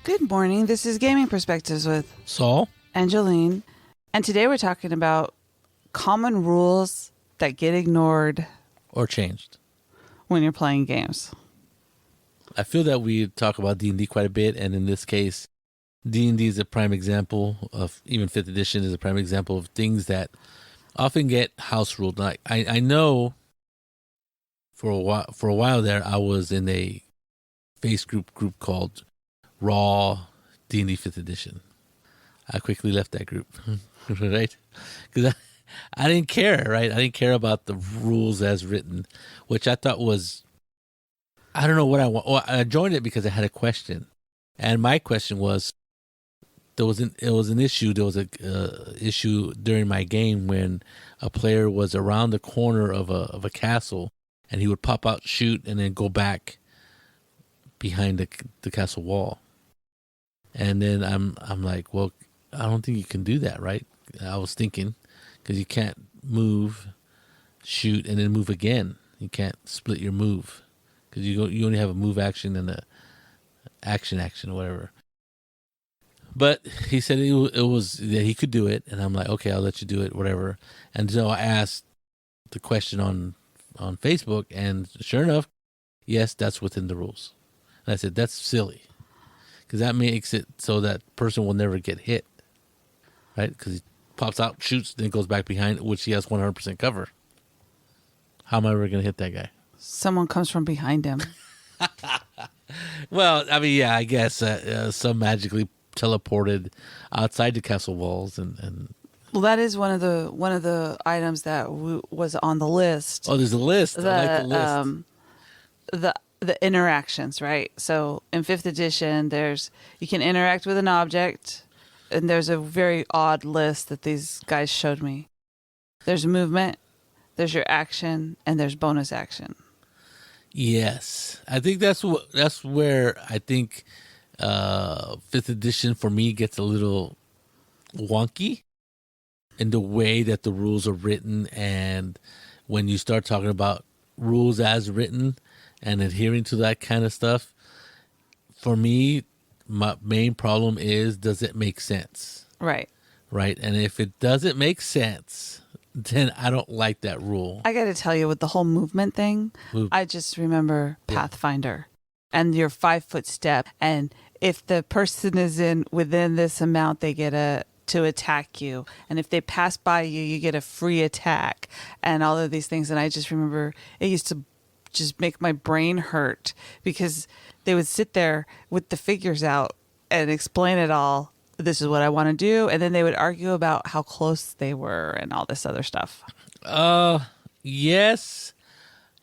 Good morning. This is Gaming Perspectives with Saul? and Jolene. And today we're talking about common rules that get ignored Or changed? when you're playing games. I feel that we talk about D&D quite a bit, and in this case, D&D is a prime example of, even 5th edition is a prime example of things that often get house ruled. Like I know for a while there, I was in a group called Raw D&D 5th edition. I quickly left that group, right? Because I didn't care, right? I didn't care about the rules as written, which I thought was, I don't know what I want. Well, I joined it because I had a question, and my question was, there was an issue during my game when a player was around the corner of a castle, and he would pop out, shoot, and then go back behind the castle wall. And then I'm like, well, I don't think you can do that, right? I was thinking, because you can't move, shoot, and then move again. You can't split your move because you only have a move action and a action or whatever. But he said it was that he could do it, and I'm like, okay, I'll let you do it, whatever. And so I asked the question on Facebook, and sure enough, yes, that's within the rules. And I said, that's silly, because that makes it so that person will never get hit, right? Because he pops out, shoots, then goes back behind, which he has 100% cover. How am I ever going to hit that guy? Someone comes from behind him. Well, I mean, yeah, I guess some magically teleported outside the castle walls, and Well, that is one of the items that was on the list. oh, there's a list. I like the list. The interactions, right? So in 5th edition, you can interact with an object, and there's a very odd list that these guys showed me. There's movement, there's your action, and there's bonus action. Yes, I think that's where I think 5th edition for me gets a little wonky in the way that the rules are written, and when you start talking about rules as written and adhering to that kind of stuff, for me, my main problem is, does it make sense? Right. Right, and if it doesn't make sense, then I don't like that rule. I got to tell you, with the whole movement thing, I just remember Pathfinder and your 5-foot step. And if the person is within this amount, they get to attack you. And if they pass by you, you get a free attack and all of these things. And I just remember it used to just make my brain hurt because they would sit there with the figures out and explain it all. This is what I want to do. And then they would argue about how close they were and all this other stuff. Yes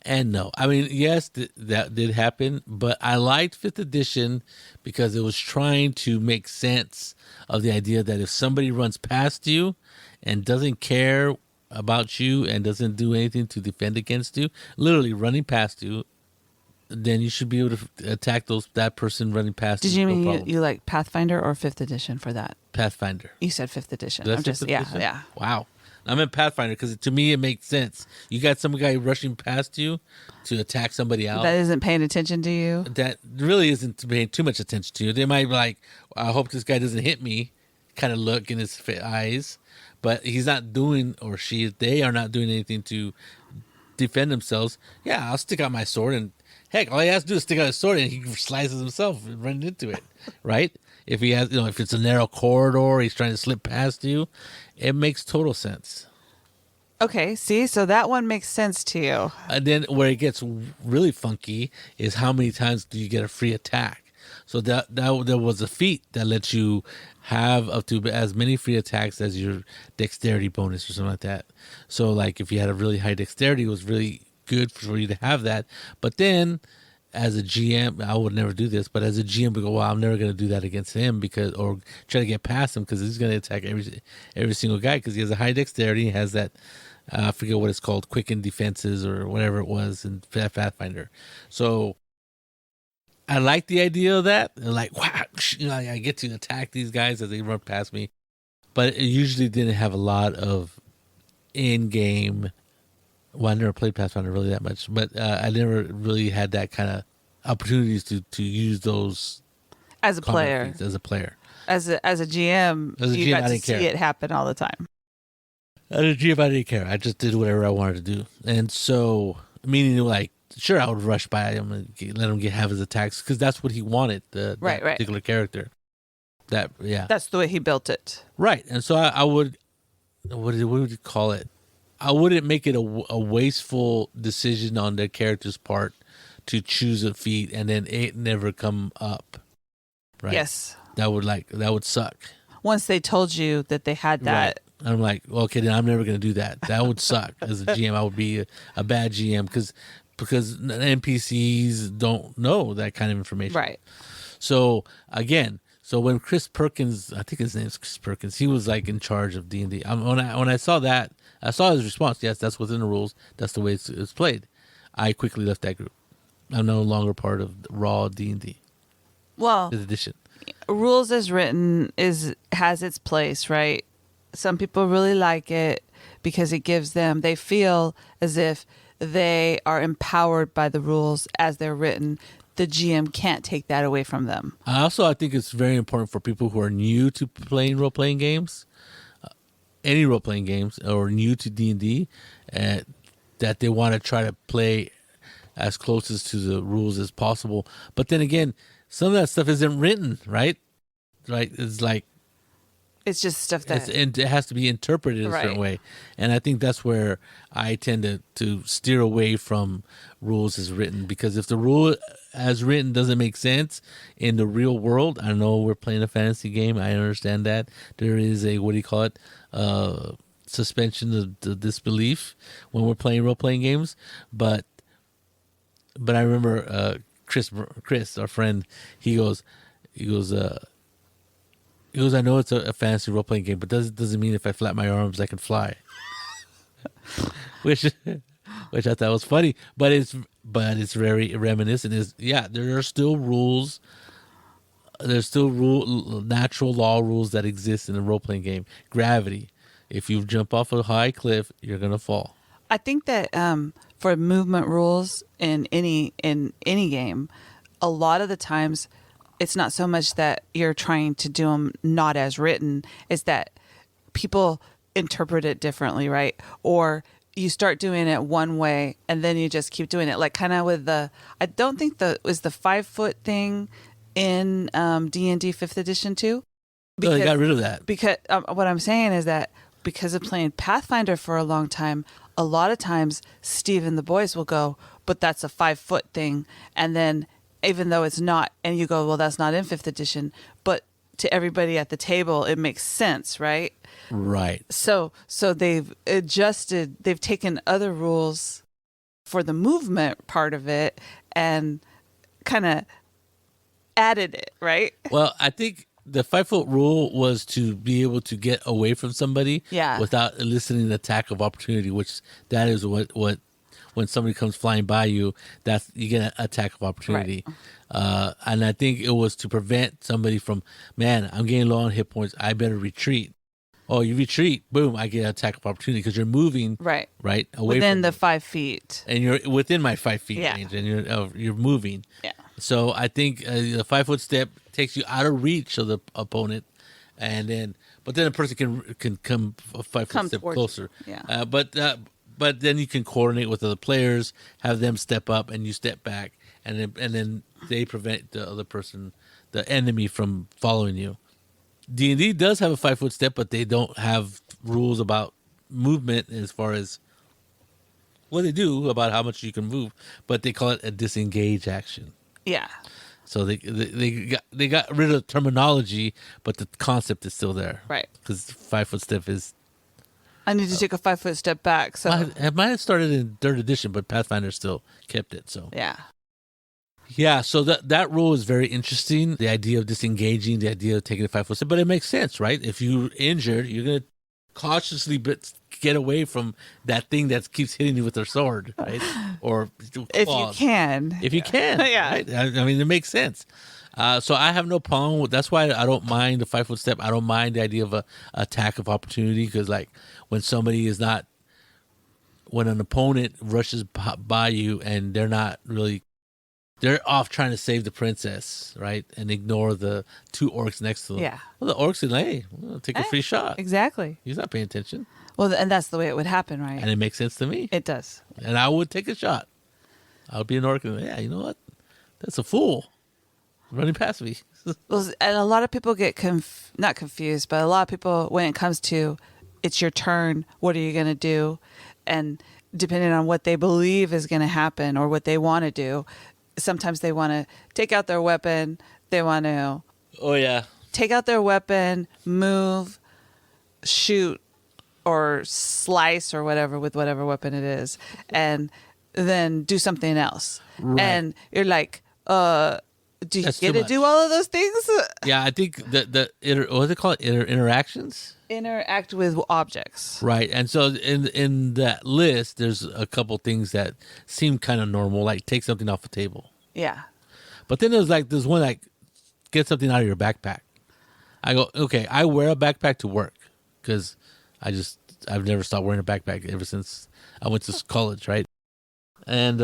and no. I mean, yes, that did happen, but I liked 5th edition because it was trying to make sense of the idea that if somebody runs past you and doesn't care about you and doesn't do anything to defend against you, literally running past you, then you should be able to attack that person running past. Did you mean you like Pathfinder or 5th edition for that? Pathfinder. You said 5th edition. Did I say 5th edition? Yeah. Wow. I'm in Pathfinder because to me it makes sense. You got some guy rushing past you to attack somebody else. That isn't paying attention to you? That really isn't paying too much attention to you. They might be like, I hope this guy doesn't hit me kind of look in his eyes. But he's not doing, or they are not doing anything to defend themselves. Yeah, I'll stick out my sword, and heck, all he has to do is stick out his sword and he slices himself and runs into it, right? If he has, if it's a narrow corridor, he's trying to slip past you, it makes total sense. Okay, see, so that one makes sense to you. And then where it gets really funky is how many times do you get a free attack? So that there was a feat that lets you have up to as many free attacks as your dexterity bonus or something like that. So like if you had a really high dexterity, it was really good for you to have that. But then as a GM, I would never do this, but as a GM, we go, well, I'm never going to do that against him or try to get past him because he's going to attack every single guy because he has a high dexterity. He has that, I forget what it's called, quicken defenses or whatever it was in Pathfinder. So I like the idea of that. And like, wow, I get to attack these guys as they run past me. But it usually didn't have a lot of in-game. Well, I never played Pathfinder really that much, but I never really had that kind of opportunities to use those As a combat player. feats as a player. As a GM, As a you GM, got I to didn't see care. it happen all the time. As a GM, I didn't care. I just did whatever I wanted to do. And so, meaning like, sure, I would rush by him and let him have his attacks because that's what he wanted, that Right. particular character. That's the way he built it. Right. And so I would, what would you call it? I wouldn't make it a wasteful decision on the character's part to choose a feat and then it never come up. Right. Yes. That would suck. Once they told you that they had that. Right. I'm like, well, okay, then I'm never going to do that. That would suck. As a GM, I would be a bad GM because NPCs don't know that kind of information. Right. So again, when Chris Perkins, I think his name's Chris Perkins, he was like in charge of D&D. When I saw that, I saw his response. Yes, that's within the rules. That's the way it's played. I quickly left that group. I'm no longer part of raw D&D. Well, Fifth edition. Rules as written has its place, right? Some people really like it because it gives them, they feel as if they are empowered by the rules as they're written. The GM can't take that away from them. I think it's very important for people who are new to playing role-playing games, any role-playing games, or new to D&D, that they want to try to play as closest to the rules as possible. But then again, some of that stuff isn't written, right? Right? It's like, it's just stuff that it has to be interpreted a certain way. And I think that's where I tend to steer away from rules as written, because if the rule as written doesn't make sense in the real world, I know we're playing a fantasy game. I understand that. There is a, what do you call it? Suspension of the disbelief when we're playing role-playing games. But I remember Chris, our friend, he goes, I know it's a fantasy role-playing game, but doesn't mean if I flap my arms I can fly. which I thought was funny, but it's very reminiscent. There are still rules. There's still natural law rules that exist in a role-playing game. Gravity. If you jump off a high cliff, you're gonna fall. I think that for movement rules in any game, a lot of the times it's not so much that you're trying to do them not as written, it's that people interpret it differently, right? Or you start doing it one way and then you just keep doing it. Like kind of with I don't think was the 5 foot thing in D&D 5th edition too. No, they got rid of that. Because what I'm saying is that because of playing Pathfinder for a long time, a lot of times Steve and the boys will go, but that's a 5 foot thing. And then even though it's not, and you go, well, that's not in 5th edition, but to everybody at the table, it makes sense, right? Right. So they've adjusted, they've taken other rules for the movement part of it and kind of added it, right? Well, I think the 5 foot rule was to be able to get away from somebody without eliciting an attack of opportunity, which that is what when somebody comes flying by you, you get an attack of opportunity. Right. And I think it was to prevent somebody from, man, I'm getting low on hit points, I better retreat. Oh, you retreat, boom, I get an attack of opportunity because you're moving right away within from the 5 feet, and you're within my 5 feet range, and you're moving. Yeah. So I think the 5 foot step takes you out of reach of the opponent, and then a person can come a 5 foot step closer. You. Yeah. But then you can coordinate with other players, have them step up, and you step back, and then they prevent the other person, the enemy, from following you. D&D does have a 5 foot step, but they don't have rules about movement as far as what they do about how much you can move, but they call it a disengage action. Yeah. So they got rid of the terminology, but the concept is still there. Right. Because 5 foot step is. I need to take a 5 foot step back. So it might have started in 3rd edition, but Pathfinder still kept it. So yeah. So that rule is very interesting. The idea of disengaging, the idea of taking a 5 foot step, but it makes sense, right? If you're injured, you're gonna cautiously get away from that thing that keeps hitting you with their sword, right? Or if you can, yeah. Right? I mean, it makes sense. So I have no problem with. That's why I don't mind the 5 foot step. I don't mind the idea of a attack of opportunity, because like when an opponent rushes by you and they're not really they're off trying to save the princess, right? And ignore the two orcs next to them. Yeah. Well, the orcs are like, hey, we'll take a free shot. Exactly. He's not paying attention. Well, and that's the way it would happen, right? And it makes sense to me. It does. And I would take a shot. I would be an orc and, yeah, you know what? That's a fool running past me. Well, and a lot of people get not confused, but a lot of people, when it comes to it's your turn, what are you going to do? And depending on what they believe is going to happen or what they want to do, sometimes they want to take out their weapon. They want to take out their weapon, move, shoot, or slice or whatever with whatever weapon it is, and then do something else. Right. And you're like, do you get to do all of those things? Yeah, I think what do they call it? Interactions? Interact with objects. Right. And so in that list, there's a couple things that seem kind of normal, like take something off the table. Yeah. But then there's one like get something out of your backpack. I go, okay, I wear a backpack to work because I've never stopped wearing a backpack ever since I went to college, right? And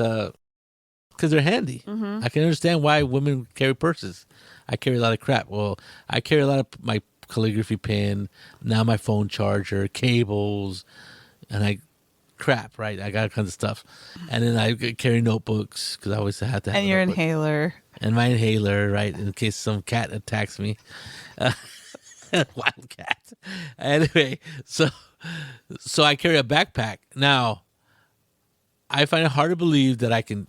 because they're handy. Mm-hmm. I can understand why women carry purses. I carry a lot of crap. Well, I carry a lot of my calligraphy pen, now my phone charger, cables, and crap, right? I got all kinds of stuff. And then I carry notebooks because I always have to have and your inhaler. And my inhaler, right, in case some cat attacks me. Wild cat. Anyway, so I carry a backpack. Now, I find it hard to believe that I can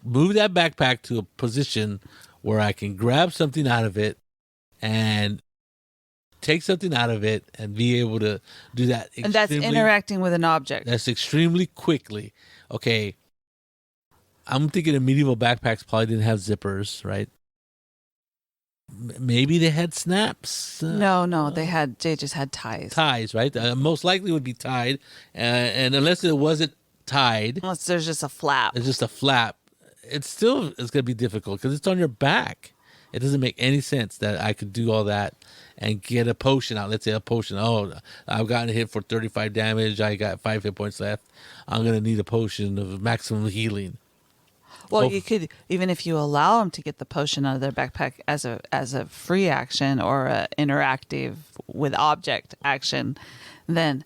move that backpack to a position where I can grab something out of it and take something out of it and be able to do that. And that's interacting with an object. That's extremely quickly. Okay. I'm thinking the medieval backpacks probably didn't have zippers, right? Maybe they had snaps. No, they just had ties. Ties, right? Most likely would be tied. And unless it wasn't tied. Unless there's just a flap. It's just a flap. It's going to be difficult because it's on your back. It doesn't make any sense that I could do all that and get a potion out. Let's say a potion. Oh, I've gotten hit for 35 damage. I got 5 hit points left. I'm going to need a potion of maximum healing. Well, you could, even if you allow them to get the potion out of their backpack as a free action or a interactive with object action, then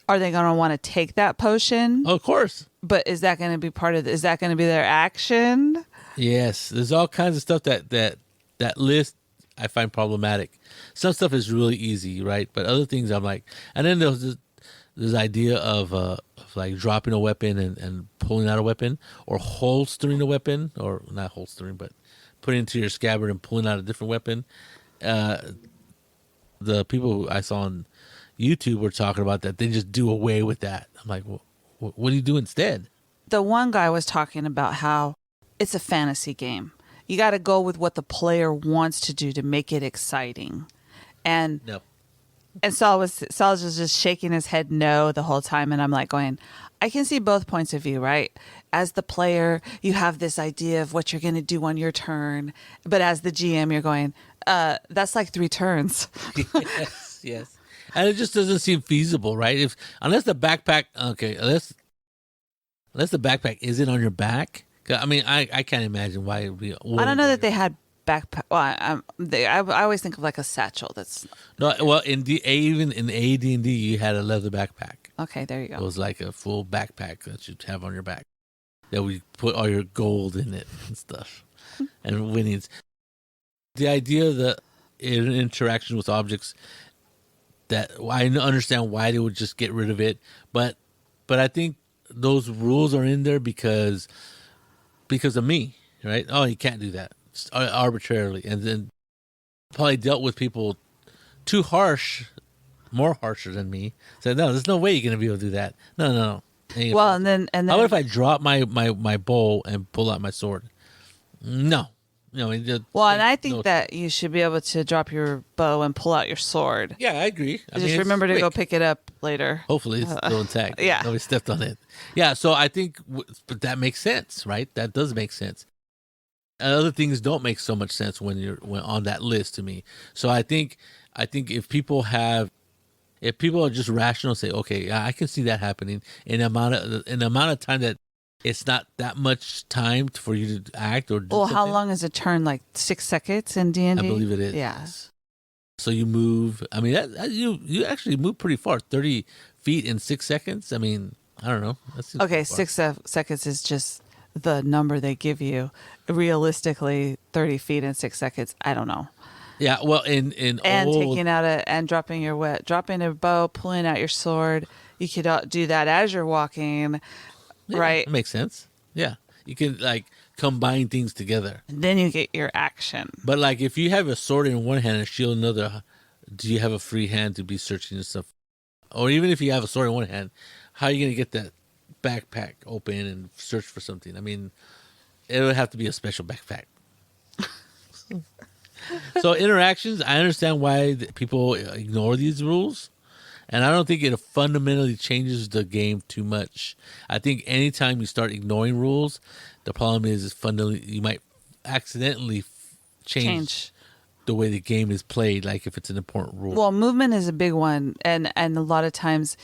are they going to want to take that potion? Oh, of course. But is that going to be is that going to be their action? Yes. There's all kinds of stuff that list I find problematic. Some stuff is really easy, right? But other things I'm like, and then there's this idea of like dropping a weapon and pulling out a weapon, or holstering a weapon, or not holstering, but putting it into your scabbard and pulling out a different weapon. The people who I saw on YouTube were talking about that. They just do away with that. I'm like, well, what do you do instead? The one guy was talking about how it's a fantasy game. You got to go with what the player wants to do to make it exciting. And no. And Saul was just shaking his head no the whole time. And I'm like going, I can see both points of view, right? As the player, you have this idea of what you're going to do on your turn. But as the GM, you're going, that's like 3 turns. Yes. And it just doesn't seem feasible, right? Unless the backpack isn't on your back. I mean, I can't imagine why it would be. I don't know that they had backpack. Well, I always think of like a satchel. That's no. Well, even in AD&D, you had a leather backpack. Okay, there you go. It was like a full backpack that you'd have on your back. That we put all your gold in it and stuff, and winnings. The idea that in interaction with objects, that I understand why they would just get rid of it, but I think those rules are in there because of me, right? Oh, you can't do that. Arbitrarily, and then probably dealt with people too harsh, more harsher than me. Said, no, there's no way you're gonna be able to do that. No. Well, and then how about if I drop my bow and pull out my sword? No. And I think that you should be able to drop your bow and pull out your sword. Yeah, I agree. Just remember to go pick it up later. Hopefully it's still intact. Yeah. Nobody stepped on it. Yeah, so I think, but that makes sense, right? That does make sense. And other things don't make so much sense when on that list to me. So I think if people are just rational, say, okay, I can see that happening in the amount of time that it's not that much time for you to act or do Well, how something. long is a turn? Like 6 seconds in D&D? I believe it is. Yeah. So you move. I mean, you actually move pretty far. 30 feet in 6 seconds. I mean, I don't know. That seems Okay, pretty far. 6 seconds is just the number they give you. Realistically, 30 feet in 6 seconds, I don't know. Yeah. Well, in And old, taking out and dropping dropping a bow, pulling out your sword. You could do that as you're walking, yeah, right? that makes sense. Yeah, you can like combine things together. And then you get your action. But like, if you have a sword in one hand and a shield in another, do you have a free hand to be searching and stuff? Or even if you have a sword in one hand, how are you gonna get that backpack open and search for something? I mean, it would have to be a special backpack. So interactions, I understand why people ignore these rules, and I don't think it fundamentally changes the game too much. I think anytime you start ignoring rules, the problem is fundamentally you might accidentally change the way the game is played. Like if it's an important rule. Well, movement is a big one, and a lot of times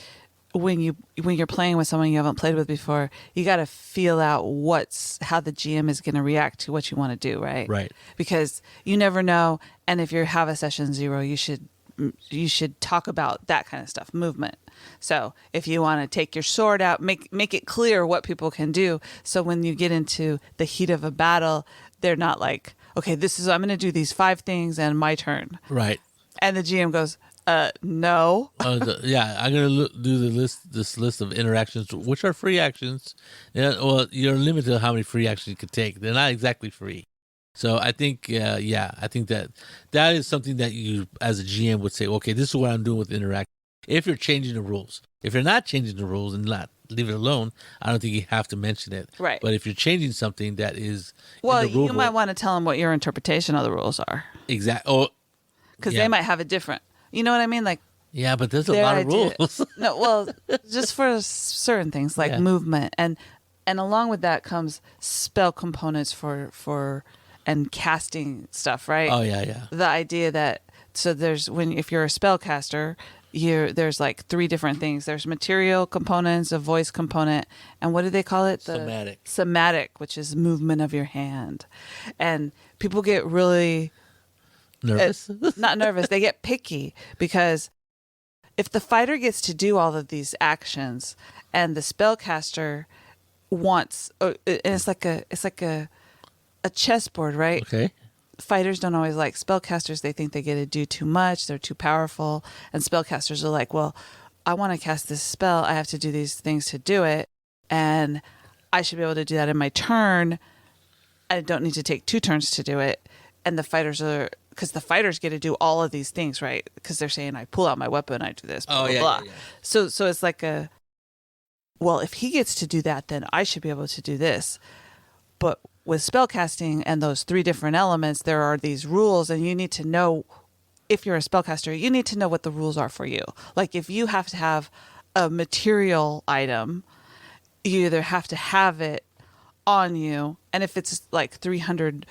when you're playing with someone you haven't played with before, you got to feel out how the GM is going to react to what you want to do, right? Right. Because you never know, and if you have a session 0, you should talk about that kind of stuff, movement. So if you want to take your sword out, make it clear what people can do, so when you get into the heat of a battle, they're not like, okay, I'm going to do these 5 things and my turn. Right. And the GM goes, no. Yeah, I'm gonna do this list of interactions, which are free actions. Yeah, well, you're limited to how many free actions you could take. They're not exactly free. So I think, I think that is something that you, as a GM, would say, okay, this is what I'm doing with interaction. If you're changing the rules, if you're not changing the rules and not leave it alone, I don't think you have to mention it. Right. But if you're changing something that is Well, in the rule you might want to tell them what your interpretation of the rules are, exactly. because Yeah. they might have a different. You know what I mean? Like, Yeah, but there's a their lot of idea- rules. No, well, just for certain things like Yeah. movement, and along with that comes spell components for and casting stuff, right? Oh yeah. The idea that if you're a spellcaster, there's like 3 different things. There's material components, a voice component, and what do they call it? Somatic, which is movement of your hand. And people get really Nervous. not nervous. They get picky because if the fighter gets to do all of these actions and the spellcaster wants, and it's like a chessboard, right? Okay. Fighters don't always like spellcasters. They think they get to do too much. They're too powerful. And spellcasters are like, well, I want to cast this spell. I have to do these things to do it. And I should be able to do that in my turn. I don't need to take 2 turns to do it. And because the fighters get to do all of these things, right? Because they're saying, I pull out my weapon, I do this, blah, blah, blah. Yeah. So it's like well, if he gets to do that, then I should be able to do this. But with spellcasting and those 3 different elements, there are these rules, and you need to know, if you're a spellcaster, you need to know what the rules are for you. Like if you have to have a material item, you either have to have it on you, and if it's like 300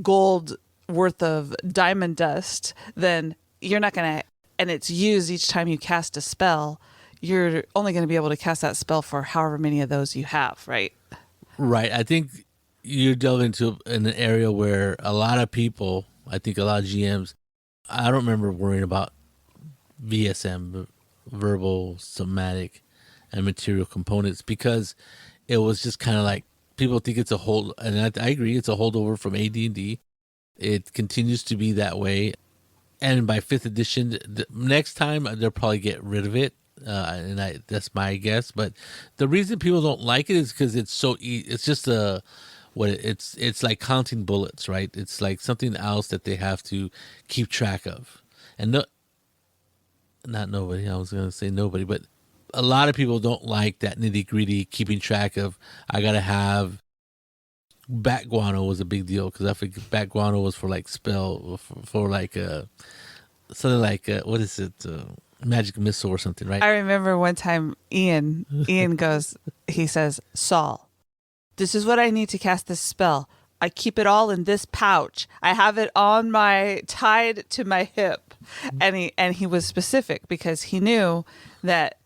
gold worth of diamond dust, then you're not going to, and it's used each time you cast a spell, you're only going to be able to cast that spell for however many of those you have, right? Right. I think you delve into an area where a lot of people, I think a lot of GMs, I don't remember worrying about VSM, verbal, somatic, and material components, because it was just kind of like, people think it's a hold, and I agree, it's a holdover from AD&D. It continues to be that way. And by 5th edition, next time they'll probably get rid of it. And that's my guess. But the reason people don't like it is because it's so it's just it's like counting bullets, right? It's like something else that they have to keep track of. And not nobody, I was going to say nobody, but a lot of people don't like that nitty gritty keeping track of. I got to have bat guano was a big deal, because I think bat guano was for like spell, for like something like what is it, magic missile or something, right? I remember one time Ian goes, he says, Saul, this is what I need to cast this spell. I keep it all in this pouch. I have it tied to my hip. And he was specific, because he knew that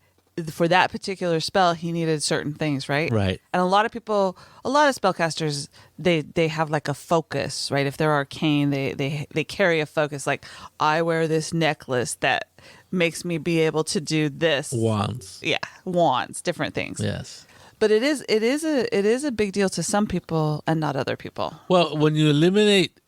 for that particular spell, he needed certain things, right? Right. And a lot of spellcasters, they have like a focus, right? If they're arcane, they carry a focus. Like, I wear this necklace that makes me be able to do this. Wands. Yeah, wands, different things. Yes. But it is a big deal to some people and not other people. Well, when you eliminate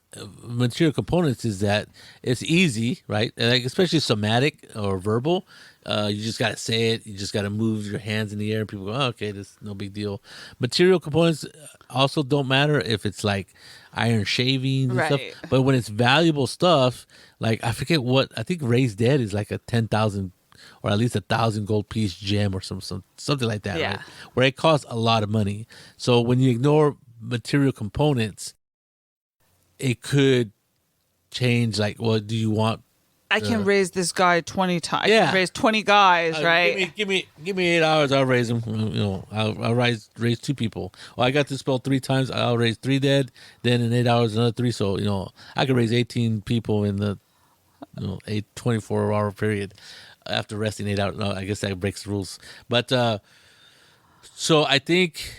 material components, is that it's easy, right? And like especially somatic or verbal, you just got to say it. You just got to move your hands in the air. People go, oh, okay, this is no big deal. Material components also don't matter if it's like iron shavings and stuff. Right. But when it's valuable stuff, like I forget what, I think Raised Dead is like a 10,000 or at least 1,000 gold piece gem or something like that, Yeah. right? Where it costs a lot of money. So when you ignore material components, it could change. Like, well, do you want? I can raise this guy 20 times. Yeah. I can raise 20 guys, right? Give me 8 hours. I'll raise them. I'll raise 2 people. Well, I got this spell 3 times. I'll raise 3 dead. Then in 8 hours, another 3. So I could raise 18 people in the 24-hour period after resting 8 hours. No, I guess that breaks the rules. But so I think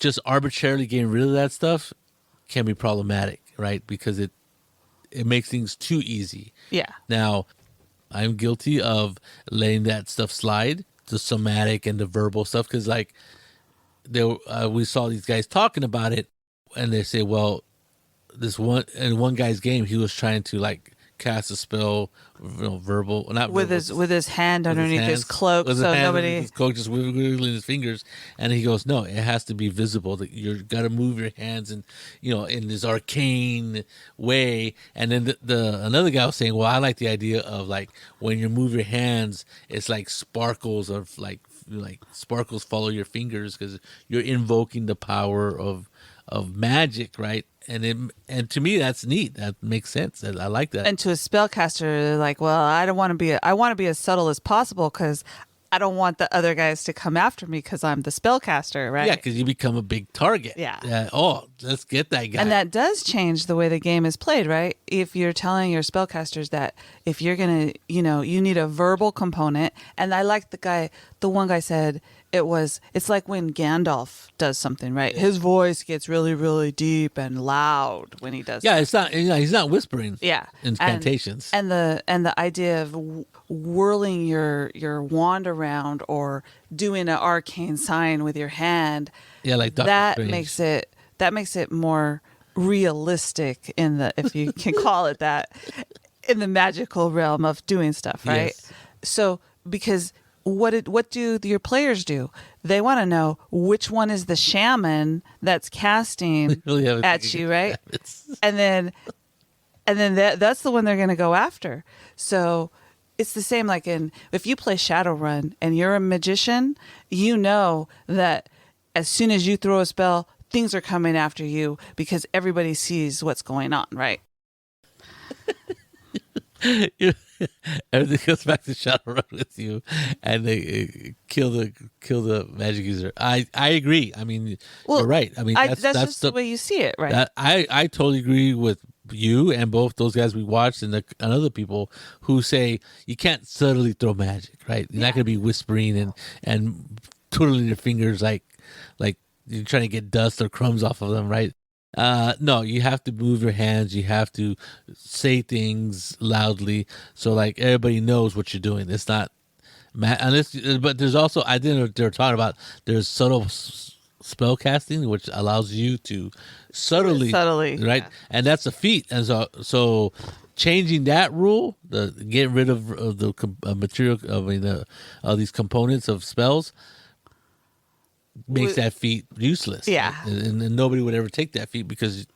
just arbitrarily getting rid of that stuff can be problematic, right? Because it makes things too easy. Yeah. Now, I'm guilty of letting that stuff slide, the somatic and the verbal stuff, because like we saw these guys talking about it, and they say, well, this one guy's game, he was trying to like cast a spell, verbal, not with verbal, his hand underneath his cloak, with so his hand nobody. underneath his cloak, just wiggling his fingers, and he goes, "No, it has to be visible. That you got to move your hands, and in this arcane way." And then the another guy was saying, "Well, I like the idea of like when you move your hands, it's like sparkles of like sparkles follow your fingers because you're invoking the power of magic, right?" And to me, that's neat. That makes sense. I like that. And to a spellcaster, they're like, well, I want to be as subtle as possible because I don't want the other guys to come after me because I'm the spellcaster, right? Yeah, because you become a big target. Yeah. Oh, let's get that guy. And that does change the way the game is played, right? If you're telling your spellcasters that if you're going to, you need a verbal component. And I like the one guy said, it's like when Gandalf does something, right? His voice gets really, really deep and loud when he does. Yeah, it's not. He's not whispering. Yeah, incantations. And the idea of whirling your wand around or doing an arcane sign with your hand. Yeah, like Doctor that Strange. makes it more realistic in the, if you can call it that, in the magical realm of doing stuff, right? Yes. So because what do your players do? They want to know which one is the shaman that's casting Really at you, right? And then that's the one they're going to go after. So it's the same like if you play Shadowrun and you're a magician, you know that as soon as you throw a spell, things are coming after you because everybody sees what's going on, right? Everything goes back to Shadowrun with you, and they kill the magic user. I agree. I mean, you're right. I mean, that's just the way you see it, right? I totally agree with you and both those guys we watched and other people who say you can't subtly throw magic, right? You're not going to be whispering and twiddling your fingers like you're trying to get dust or crumbs off of them, right? No, you have to move your hands. You have to say things loudly so like everybody knows what you're doing. It's not, but there's also, I didn't know what they were talking about. There's subtle spell casting, which allows you to subtly, right? Yeah. And that's a feat. And so changing that rule, getting rid of the material, of these components of spells, makes that feat useless. Yeah. And nobody would ever take that feat because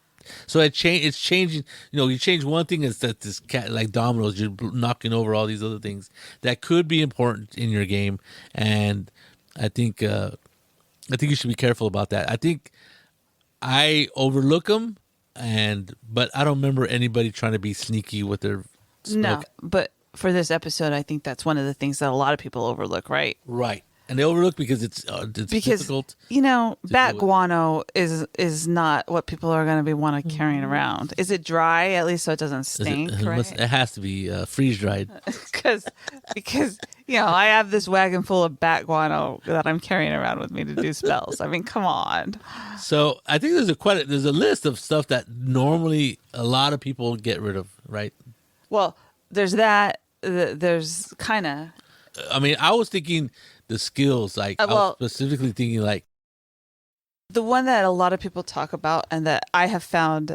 it's changing. You change one thing, it's that this cat like dominoes, you're knocking over all these other things that could be important in your game. And I think you should be careful about that. I think I overlook them, but I don't remember anybody trying to be sneaky with their No, but for this episode, I think that's one of the things that a lot of people overlook, right? Right. And they overlook because it's difficult. Bat guano is not what people are going to be want to carrying around. Is it dry at least so it doesn't stink? It has to be freeze dried. because I have this wagon full of bat guano that I'm carrying around with me to do spells. I mean, come on. So I think there's a list of stuff that normally a lot of people get rid of, right? Well, there's that. There's kind of. I mean, I was thinking the skills. I was specifically thinking like the one that a lot of people talk about, and that I have found,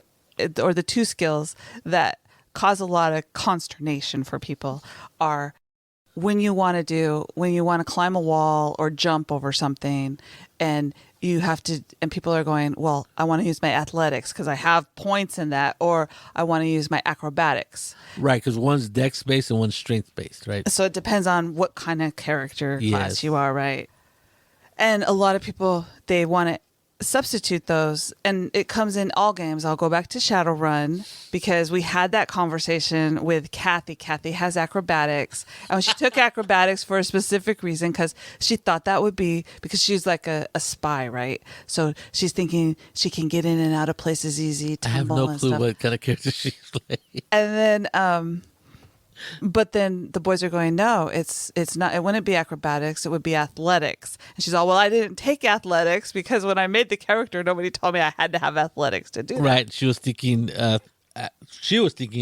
or the two skills that cause a lot of consternation for people are when you want to climb a wall or jump over something, and you have to, and people are going, well, I want to use my athletics because I have points in that, or I want to use my acrobatics. Right, because one's dex based and one's strength based, right? So it depends on what kind of character class you are, right? And a lot of people, they want to substitute those, and it comes in all games. I'll go back to Shadowrun because we had that conversation with Kathy. Kathy has acrobatics, and she took acrobatics for a specific reason because she thought that would be because she's like a spy, right? So she's thinking she can get in and out of places easy. I have no clue what kind of character she's playing. And then but then the boys are going, no, it's not. It wouldn't be acrobatics. It would be athletics. And she's all, well, I didn't take athletics because when I made the character, nobody told me I had to have athletics to do that. Right. She was thinking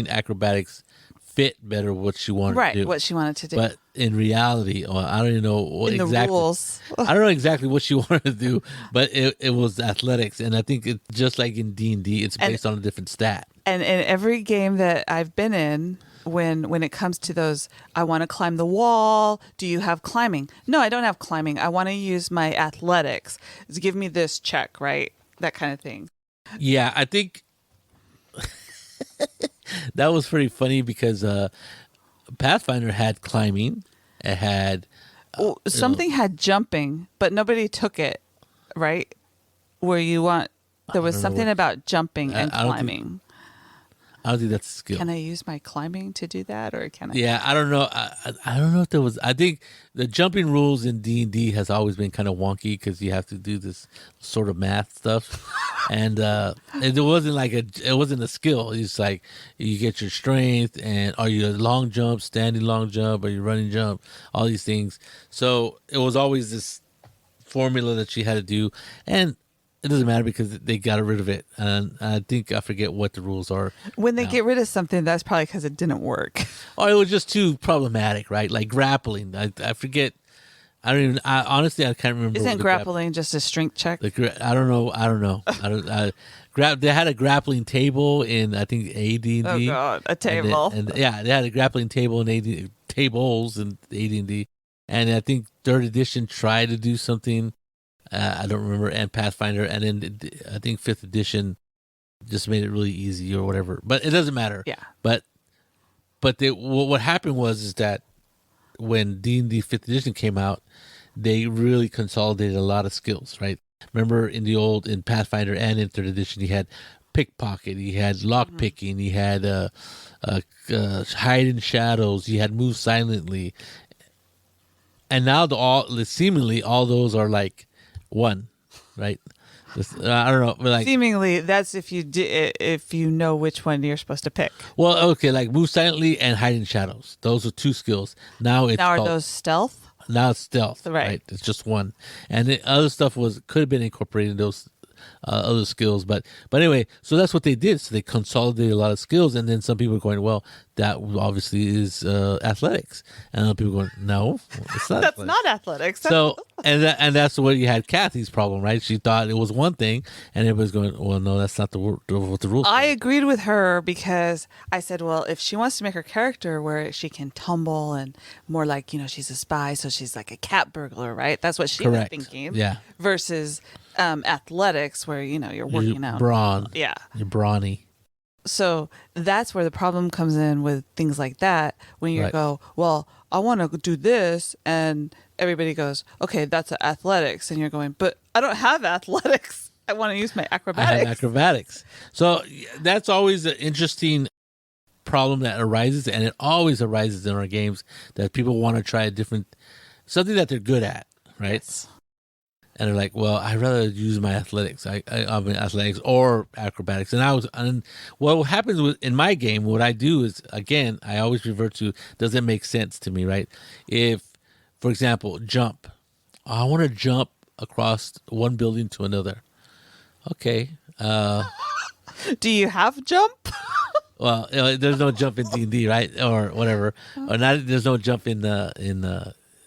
acrobatics fit better what she wanted to do. Right, what she wanted to do. But in reality, I don't even know what in exactly. The rules. I don't know exactly what she wanted to do, but it was athletics. And I think it's just like in D&D, it's based on a different stat. And in every game that I've been in, when it comes to those, I want to climb the wall. Do you have climbing? No, I don't have climbing. I want to use my athletics. Give me this check, right? That kind of thing. Yeah, I think that was pretty funny because Pathfinder had climbing. It had something had jumping, but nobody took it, right? Where you want there was something about jumping and climbing. I don't think that's a skill. Can I use my climbing to do that, or can I? Yeah, I don't know. I don't know if there was. I think the jumping rules in D&D has always been kind of wonky because you have to do this sort of math stuff, and it wasn't it wasn't a skill. It's like you get your strength, and are you a long jump, standing long jump, or you running jump, all these things. So it was always this formula that she had to do, and it doesn't matter because they got rid of it. And I think I forget what the rules are. When they get rid of something, that's probably because it didn't work. Or it was just too problematic, right? Like grappling. I forget. Honestly, I can't remember. Isn't grappling just a strength check? I don't know. They had a grappling table in, I think, AD&D. Oh, God. A table. And they had a grappling table in tables in AD&D. And I think 3rd edition tried to do something. I don't remember, and Pathfinder, and then I think 5th edition just made it really easy or whatever. But it doesn't matter. Yeah. But what happened is that when D&D 5th edition came out, they really consolidated a lot of skills, right? Remember in Pathfinder and in 3rd edition, he had pickpocket, he had lock picking, he had hide in shadows, he had move silently, and now seemingly all those are like one, right? I don't know. Like, seemingly, that's if you know which one you're supposed to pick. Well, okay, like move silently and hide in shadows. Those are 2 skills. Now are those stealth? Now it's stealth, right? It's just one, and the other stuff could have been incorporated in those other skills, but anyway, so that's what they did. So they consolidated a lot of skills, and then some people are going, well, that obviously is athletics, and other people are going, no, it's not. That's not athletics. So and that's what you had Kathy's problem, right? She thought it was one thing, and everybody's going, well, no, that's not what the rules. I agreed with her because I said, well, if she wants to make her character where she can tumble and more like, she's a spy, so she's like a cat burglar, right? That's what she was thinking. Yeah. Versus athletics where you're working out brawn. Yeah, you're brawny. So that's where the problem comes in with things like that. When you go, well, I want to do this, and everybody goes, okay, that's athletics, and you're going, but I don't have athletics. I want to use my acrobatics. I have acrobatics. So that's always an interesting problem that arises, and it always arises in our games that people want to try something that they're good at, right? Yes. And they're like, well, I'd rather use my athletics. I mean, athletics or acrobatics. And what happens in my game, what I do is, again, I always revert to, does it make sense to me, right? If, for example, jump. I want to jump across one building to another. Okay. Do you have jump? Well, there's no jump in D&D, right? Or whatever. Or not. There's no jump in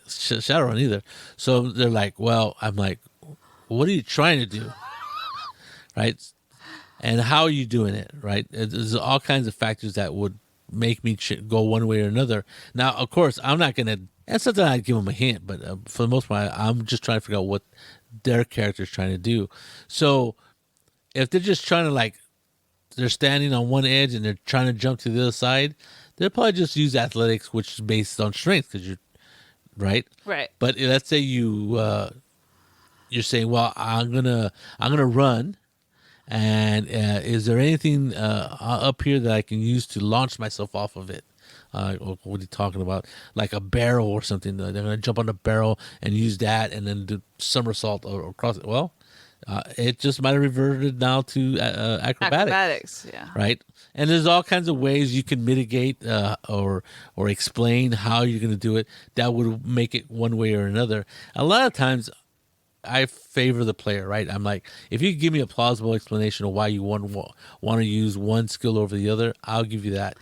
Shadowrun either. So they're like, well, I'm like, what are you trying to do? Right? And how are you doing it? Right? There's all kinds of factors that would make me go one way or another. Now, of course, I'm not going to, and sometimes I'd give them a hint, but for the most part, I'm just trying to figure out what their character's trying to do. So if they're just trying to, like, they're standing on one edge and they're trying to jump to the other side, they'll probably just use athletics, which is based on strength, because you're right. But let's say you're saying, well, I'm gonna run, and is there anything up here that I can use to launch myself off of it? What are you talking about? Like a barrel or something? They're gonna jump on the barrel and use that, and then do somersault or cross it. Well, it just might have reverted now to acrobatics. Yeah. Right. And there's all kinds of ways you can mitigate or explain how you're going to do it that would make it one way or another. A lot of times I favor the player, right? I'm like, if you give me a plausible explanation of why you want to use one skill over the other, I'll give you that.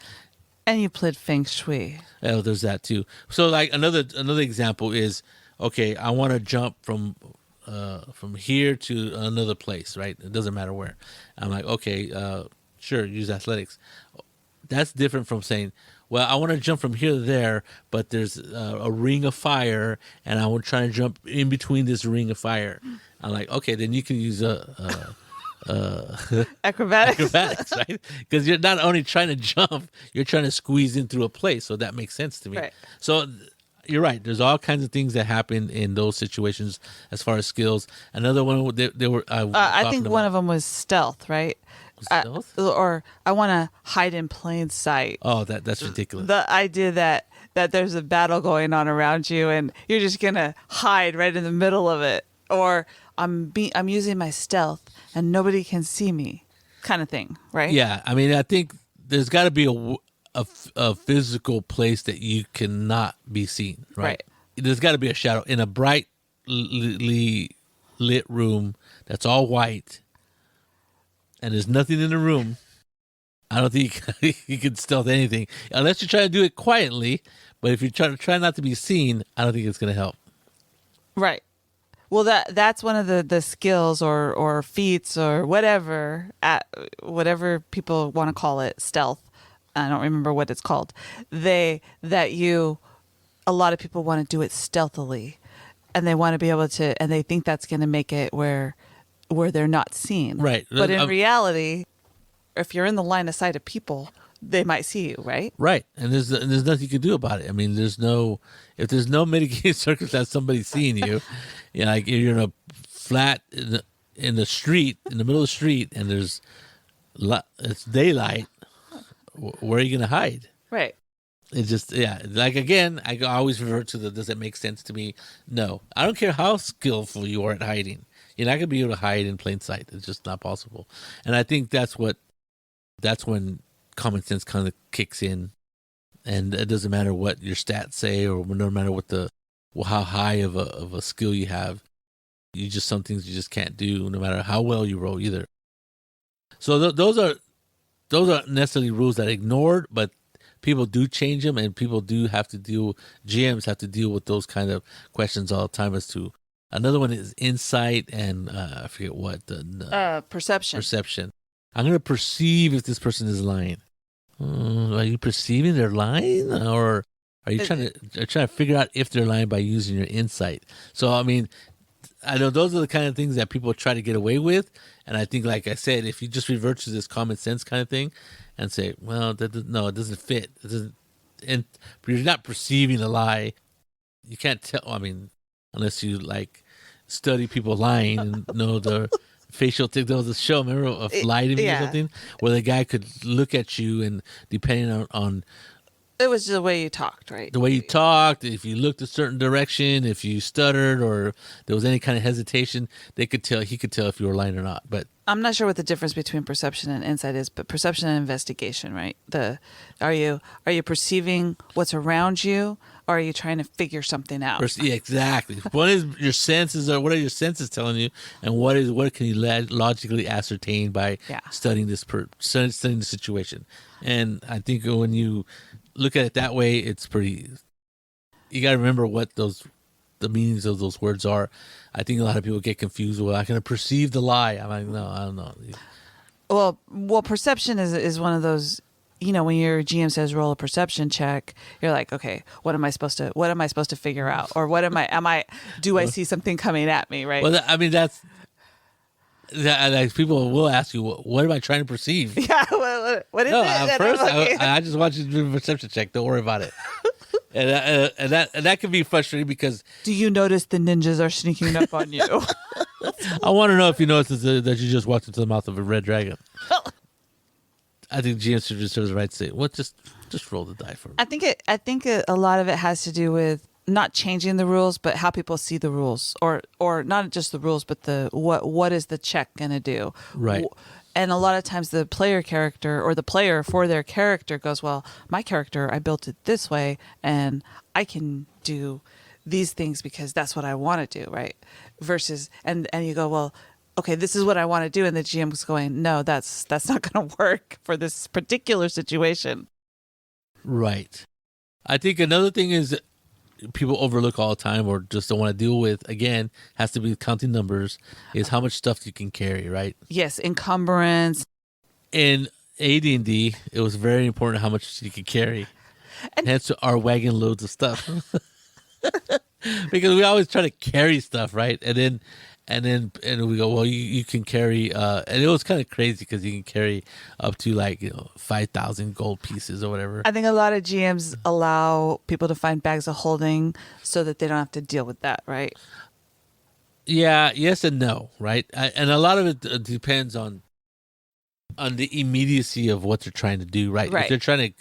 And you played Feng Shui. Oh, there's that too. So like another example is, okay, I want to jump from here to another place, right? It doesn't matter where. I'm like, okay, sure, use athletics. That's different from saying, well, I want to jump from here to there, but there's a ring of fire, and I want to try to jump in between this ring of fire. I'm like, okay, then you can use Acrobatics. right? Because you're not only trying to jump, you're trying to squeeze in through a place. So that makes sense to me. Right. So you're right. There's all kinds of things that happen in those situations as far as skills. Another one they were. I think one of them was stealth, right? Stealth? Or I want to hide in plain sight. Oh, that's ridiculous. The idea that there's a battle going on around you and you're just gonna hide right in the middle of it, or I'm using my stealth and nobody can see me, kind of thing, right? Yeah, I mean, I think there's got to be a physical place that you cannot be seen, right? There's got to be a shadow in a brightly lit room that's all white, and there's nothing in the room. I don't think you can stealth anything unless you try to do it quietly. But if you try not to be seen, I don't think it's going to help. Right. Well, that's one of the skills or feats or whatever people want to call it, stealth. I don't remember what it's called. A lot of people want to do it stealthily, and they want to be able to, and they think that's going to make it where they're not seen. Right. But in reality, if you're in the line of sight of people, they might see you, right? Right. And there's nothing you can do about it. I mean, if there's no mitigating circumstance, somebody's seeing you, like you're in a flat in the street, in the middle of the street, and it's daylight. Where are you going to hide? Right. It just, like, again, I always revert to does it make sense to me? No. I don't care how skillful you are at hiding. You're not going to be able to hide in plain sight. It's just not possible. And I think that's when common sense kind of kicks in. And it doesn't matter what your stats say, or no matter how high of a skill you have. Some things you just can't do, no matter how well you roll either. So those are necessarily rules that are ignored, but people do change them, and GMs have to deal with those kind of questions all the time as to. Another one is insight and I forget what. Perception. Perception. I'm going to perceive if this person is lying. Are you perceiving they're lying, or are you trying to figure out if they're lying by using your insight? So, I mean, I know those are the kind of things that people try to get away with. And I think, like I said, if you just revert to this common sense kind of thing and say, well, it doesn't fit. It doesn't, and you're not perceiving a lie. You can't tell. I mean, unless you like study people lying and know the facial tick. There was a show, remember, of Lie to Me or something, where the guy could look at you and depending on It was the way you talked, right? The way you talked, if you looked a certain direction, if you stuttered or there was any kind of hesitation, he could tell if you were lying or not. But I'm not sure what the difference between perception and insight is, but perception and investigation, right? Are you perceiving what's around you, or are you trying to figure something out? yeah, exactly. What is your senses, or what are your senses telling you, and what can you logically ascertain by studying studying the situation? And I think when you look at it that way, it's pretty. You got to remember what the meanings of those words are. I think a lot of people get confused. Well, I can perceive the lie. I'm like, no, I don't know. Well, perception is one of those. When your GM says roll a perception check, you're like, okay, what am I supposed to figure out, or do I see something coming at me, right? Well, like people will ask you, what am I trying to perceive? Yeah, what is it? At first, I just want you to do a perception check. Don't worry about it. And that can be frustrating because do you notice the ninjas are sneaking up on you? I want to know if you notice that you just walked into the mouth of a red dragon. I think GM should reserve the right to say, "Well, just roll the die for me." I think a lot of it has to do with not changing the rules, but how people see the rules, or not just the rules, but what is the check going to do, right? And a lot of times the player character or the player for their character goes, well, my character, I built it this way and I can do these things because that's what I want to do, right? Versus, and you go, well, okay, this is what I want to do. And the GM's going, no, that's not going to work for this particular situation. Right. I think another thing is people overlook all the time or just don't want to deal with, again, has to be counting numbers, is how much stuff you can carry, right? Yes, encumbrance. In AD&D, it was very important how much you could carry. And hence our wagon loads of stuff. Because we always try to carry stuff, right? And we go, well, you can carry, and it was kind of crazy because you can carry up to 5,000 gold pieces or whatever. I think a lot of GMs allow people to find bags of holding so that they don't have to deal with that, right? Yeah, yes and no, right? And a lot of it depends on the immediacy of what they're trying to do, right? If they're trying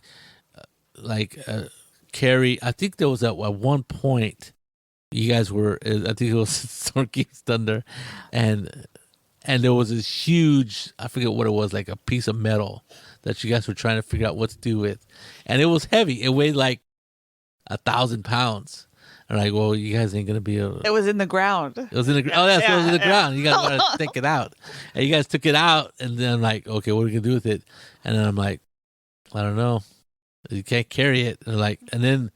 to carry, I think there was at one point. You guys were, I think it was Storm King's Thunder, and there was this huge, I forget what it was, like a piece of metal that you guys were trying to figure out what to do with, and it was heavy. It weighed like 1,000 pounds. And like, well, you guys ain't gonna be able. It was in the ground. It was in the ground. Oh, yeah, so it was in the ground. You guys gotta take it out, and you guys took it out, and then I'm like, okay, what are we gonna do with it? And then I'm like, I don't know. You can't carry it. And then.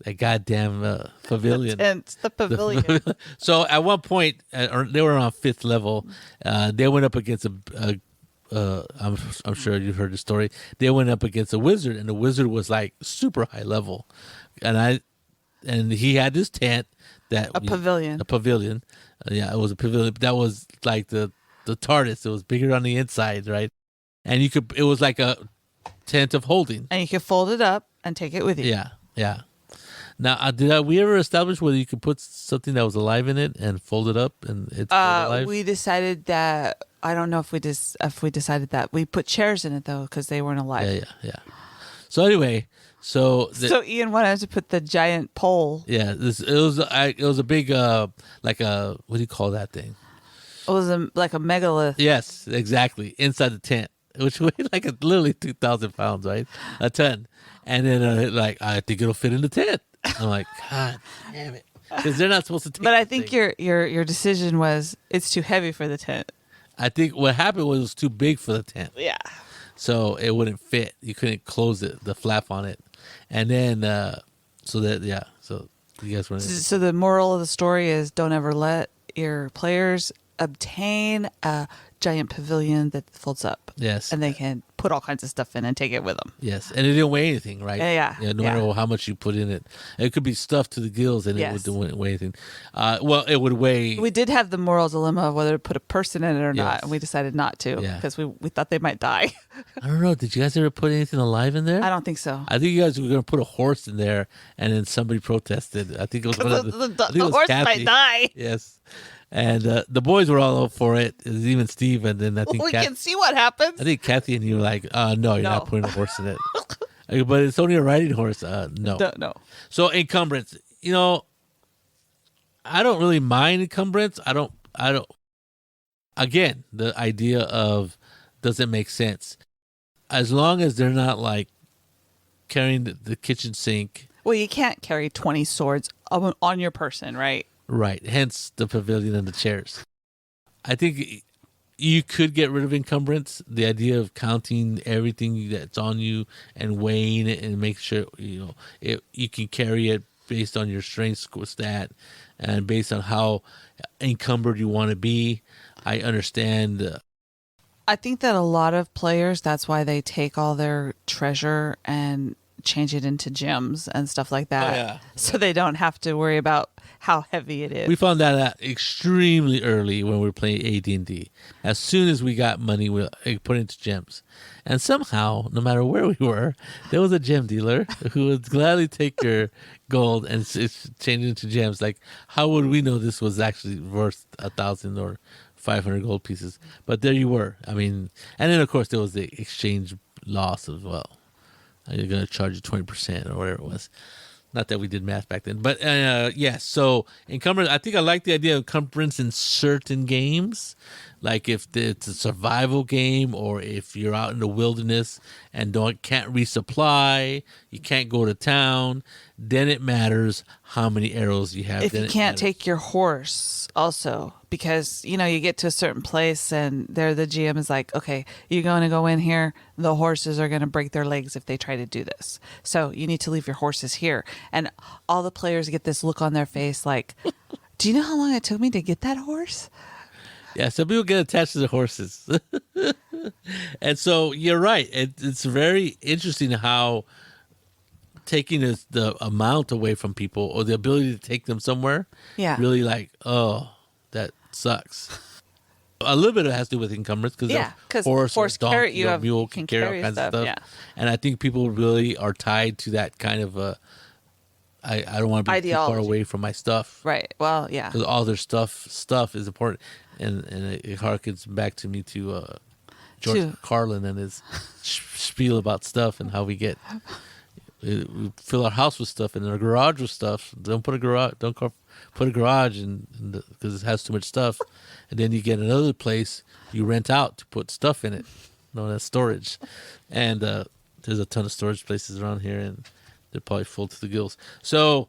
That goddamn pavilion. The pavilion. So at one point, they were on 5th level. They went up against I'm sure you've heard the story. They went up against a wizard, and the wizard was like super high level, and he had this tent pavilion. A pavilion. Yeah, it was a pavilion. That was like the TARDIS. It was bigger on the inside, right? And it was like a tent of holding, and you could fold it up and take it with you. Yeah. Now, we ever establish whether you could put something that was alive in it and fold it up and it's alive? We decided that. I don't know if we decided that. We put chairs in it though because they weren't alive. Yeah. So anyway, so Ian wanted to put the giant pole. Yeah, it was a big what do you call that thing? It was like a megalith. Yes, exactly, inside the tent, which weighed like literally 2,000 pounds, right? A ton. And then I think it'll fit in the tent. I'm like, God damn it, because they're not supposed to take. But I think your decision was it's too heavy for the tent. I think what happened was it was too big for the tent. Yeah. So it wouldn't fit. You couldn't close the flap on it, and then so you guys were. So the moral of the story is don't ever let your players obtain a giant pavilion that folds up. Yes. And they can put all kinds of stuff in and take it with them. Yes. And it didn't weigh anything, right? Yeah. No matter how much you put in it. It could be stuffed to the gills and it wouldn't weigh anything. It would weigh. We did have the moral dilemma of whether to put a person in it or not, and we decided not to because we thought they might die. I don't know. Did you guys ever put anything alive in there? I don't think so. I think you guys were going to put a horse in there and then somebody protested. I think it was one of the horse Kathy. might die. Yes. And the boys were all up for it. It was even Steve, and then I think we can see what happens. I think Kathy and you were like, "No, you're not putting a horse in it." But it's only a riding horse. No. Don't know. So encumbrance, I don't really mind encumbrance. I don't. Again, the idea of does it make sense? As long as they're not like carrying the kitchen sink. Well, you can't carry 20 swords on your person, right? Right. Hence the pavilion and the chairs. I think you could get rid of encumbrance. The idea of counting everything that's on you and weighing it and make sure you can carry it based on your strength stat and based on how encumbered you want to be. I understand. I think that a lot of players, that's why they take all their treasure and change it into gems and stuff like that. Oh, yeah. So they don't have to worry about how heavy it is. We found that out extremely early when we were playing AD&D. As soon as we got money, we put it into gems. And somehow, no matter where we were, there was a gem dealer who would gladly take your gold and change it into gems. Like, how would we know this was actually worth 1,000 or 500 gold pieces? But there you were. I mean, and then of course there was the exchange loss as well. You're going to charge you 20% or whatever it was. Not that we did math back then, but yes. So encumbrance, I think I like the idea of encumbrance in certain games, like if it's a survival game or if you're out in the wilderness and can't resupply, you can't go to town. Then it matters how many arrows you have. If then you it can't matters. take your horse also, because you get to a certain place and there the GM is like, okay, you're going to go in here, the horses are going to break their legs if they try to do this, so you need to leave your horses here. And all the players get this look on their face like, do you know how long it took me to get that horse? Yeah, some people get attached to the horses. And so you're right. It's very interesting how taking the amount away from people or the ability to take them somewhere, Yeah. really like, oh, that sucks. A little bit of it has to do with encumbrance because horse or donkey or mule can carry all kinds of stuff. Yeah. And I think people really are tied to that kind of I don't want to be too far away from my stuff. Right. Well, yeah. Because all their stuff is important. And it harkens back to me to George Carlin and his spiel about stuff and how we we fill our house with stuff and our garage with stuff. Don't put a garage in because it has too much stuff. And then you get another place you rent out to put stuff in it, known as storage. And there's a ton of storage places around here, and they're probably full to the gills. So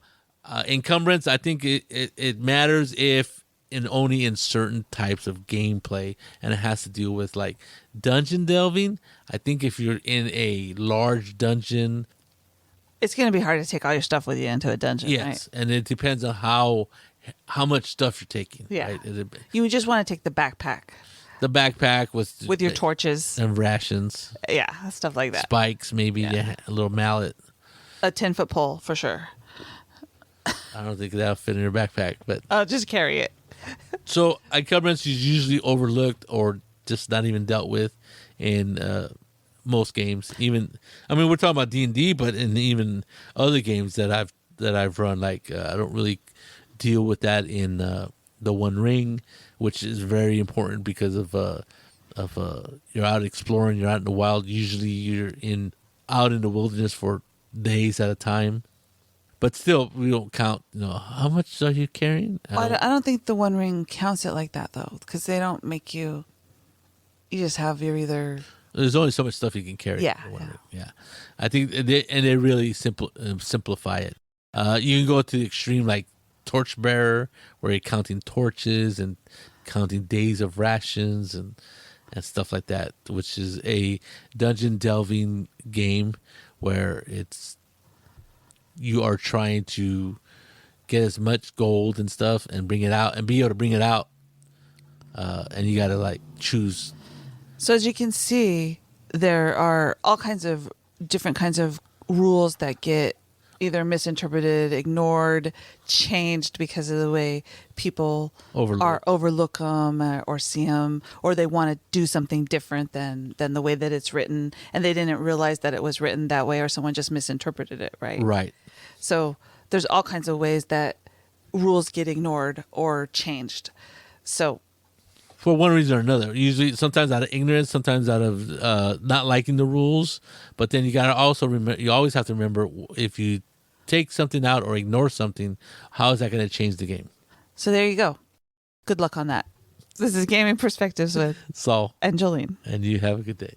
encumbrance, I think it matters if and only in certain types of gameplay, and it has to do with like dungeon delving. I think if you're in a large dungeon, it's going to be hard to take all your stuff with you into a dungeon. Yes, right? And it depends on how much stuff you're taking. Yeah, right? You just want to take the backpack. The backpack with your torches and rations. Yeah, stuff like that. Spikes, maybe a little mallet. A 10-foot pole for sure. I don't think that'll fit in your backpack, but just carry it. So encumbrance is usually overlooked or just not even dealt with in most games. Even we're talking about D&D, but in even other games that I've run, like I don't really deal with that in the One Ring, which is very important because of you're out exploring, you're out in the wild. Usually you're out in the wilderness for days at a time. But still, we don't count, how much are you carrying? I don't think the One Ring counts it like that, though, because they don't make you just have your either... There's only so much stuff you can carry. Yeah. Yeah. I think they really simplify it. You can go to the extreme, like Torchbearer, where you're counting torches and counting days of rations and stuff like that, which is a dungeon delving game where you are trying to get as much gold and stuff and bring it out and be able to bring it out. And you got to like choose. So as you can see, there are all kinds of different kinds of rules that get either misinterpreted, ignored, changed because of the way people overlook them or see them, or they want to do something different than the way that it's written, and they didn't realize that it was written that way, or someone just misinterpreted it, right? Right. So there's all kinds of ways that rules get ignored or changed. So for one reason or another. Usually, sometimes out of ignorance, sometimes out of not liking the rules. But then you got to also remember. You always have to remember, if you take something out or ignore something, how is that going to change the game? So there you go. Good luck on that. This is Gaming Perspectives with Saul and Jolene. and you have a good day.